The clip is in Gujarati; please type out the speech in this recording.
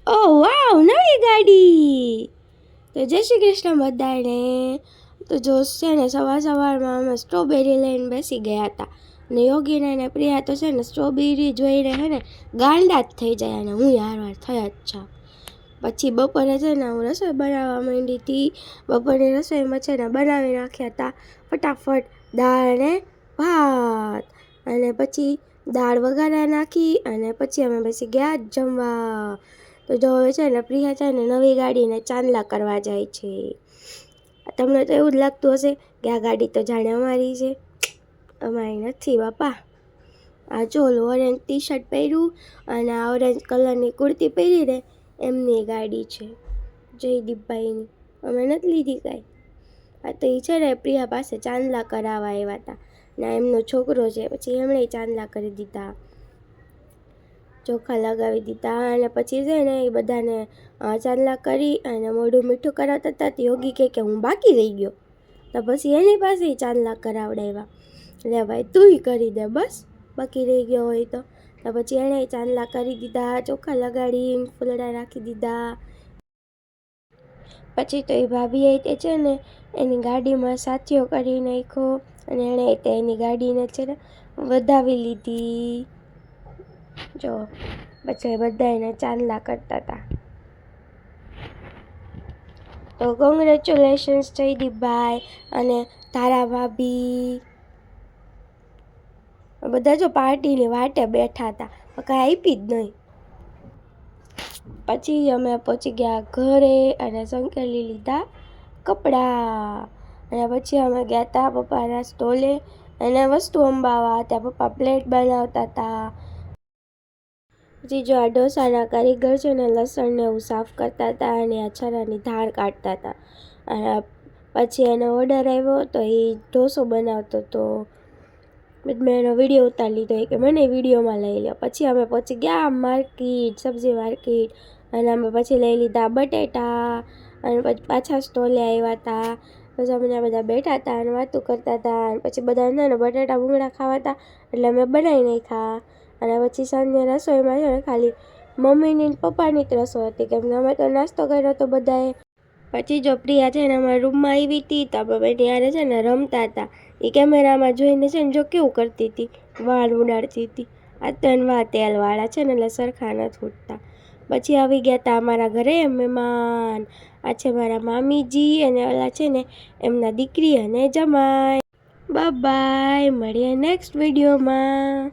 ઓહ વાવ, નવી ગાડી. તો જય શ્રી કૃષ્ણ બધાને. તો જો છે ને સવારમાં અમે સ્ટ્રોબેરી લઈને બેસી ગયા હતા ને યોગીને ને પ્રિયા તો છે ને સ્ટ્રોબેરી જોઈને હે ને ગાંડા જ થઈ જાય અને હું હારવાર થયા જ છા. પછી બપોરે છે ને હું રસોઈ બનાવવા માંડી હતી. બપોરની રસોઈમાં છે ને બનાવી નાખ્યા હતા ફટાફટ દાળ ને ભાત, અને પછી દાળ વઘારા નાખી અને પછી અમે બેસી ગયા જમવા. તો જો હવે છે ને પ્રિયા છે ને નવી ગાડીને ચાંદલા કરવા જાય છે. તમને તો એવું જ લાગતું હશે કે આ ગાડી તો જાણે અમારી છે. અમારી નથી બાપા. આ જો ઓરેન્જ ટી શર્ટ પહેર્યું અને આ ઓરેન્જ કલરની કુર્તી પહેરી ને એમની ગાડી છે જયદીપભાઈની. અમે નથી લીધી કાંઈ. આ તો એ છે ને પ્રિયા પાસે ચાંદલા કરાવવા આવ્યા હતા ને એમનો છોકરો છે, પછી એમણે ચાંદલા કરી દીધા, ચોખા લગાવી દીધા અને પછી છે ને એ બધાને ચાંદલા કરી અને મોઢું મીઠું કરાવતા હતા. તો યોગી કે હું બાકી રહી ગયો, તો પછી એની પાસે ચાંદલા કરાવડાવ્યા. લે ભાઈ તુંય કરી દે બસ, બાકી રહી ગયો હોય તો. પછી એણે ચાંદલા કરી દીધા, ચોખા લગાડીને ફૂલડા રાખી દીધા. પછી તો એ ભાભીએ તે છે ને એની ગાડીમાં સાથીઓ કરી નાખ્યો અને એણે તે એની ગાડીને છે ને વધાવી લીધી. જો પછી બધા એને ચાંદલા કરતા હતા. તો કોંગ્રેચ્યુલેશન્સ જયદીપભાઈ અને તારા ભાભી. બધા જો પાર્ટીની વાટે બેઠા હતા, કાંઈ આપી જ નહીં. પછી અમે પહોંચી ગયા ઘરે અને સંકેલી લીધા કપડાં. અને પછી અમે ગયા હતા પપ્પાના સ્ટોલે અને વસ્તુ અંબાવા. ત્યાં પપ્પા પ્લેટ બનાવતા હતા. પછી જો આ ઢોસાના કારીગર છે ને લસણને એવું સાફ કરતા હતા અને આ છરાની ધાર કાઢતા હતા. અને પછી એનો ઓર્ડર આવ્યો તો એ ઢોસો બનાવતો હતો. મેં એનો વિડીયો ઉતારી લીધો કે મને વિડીયોમાં લઈ લો. પછી અમે પહોંચી ગયા માર્કેટ, સબ્જી માર્કેટ, અને અમે પછી લઈ લીધા બટેટા અને પછી પાછા સ્ટોલે આવ્યા હતા. પછી અમે બધા બેઠા હતા અને વાતું કરતા હતા. અને પછી બધા ને બટેટા ભૂંગળા ખાવા હતા એટલે અમે બનાવી નાખ્યા. અને પછી સાંજે રસોઈમાં છે ને ખાલી મમ્મીની ને પપ્પાની જ રસોઈ હતી, કેમ કે અમે તો નાસ્તો કર્યો હતો બધાએ. પછી જો પ્રિયા છે ને અમારા રૂમમાં આવી હતી તો અમે ત્યારે છે ને રમતા હતા. એ કેમેરામાં જોઈને છે ને જો કેવું કરતી હતી, વાળ ઉડાડતી હતી. આ તો એના તેલવાળા છે ને એટલે સરખા નથી ઉઠતા. પછી આવી ગયા હતા અમારા ઘરે મહેમાન. આ છે મારા મામીજી અને ઓલા છે ને એમના દીકરી અને જમાઈ. બાય બાય, મળીએ નેક્સ્ટ વિડીયોમાં.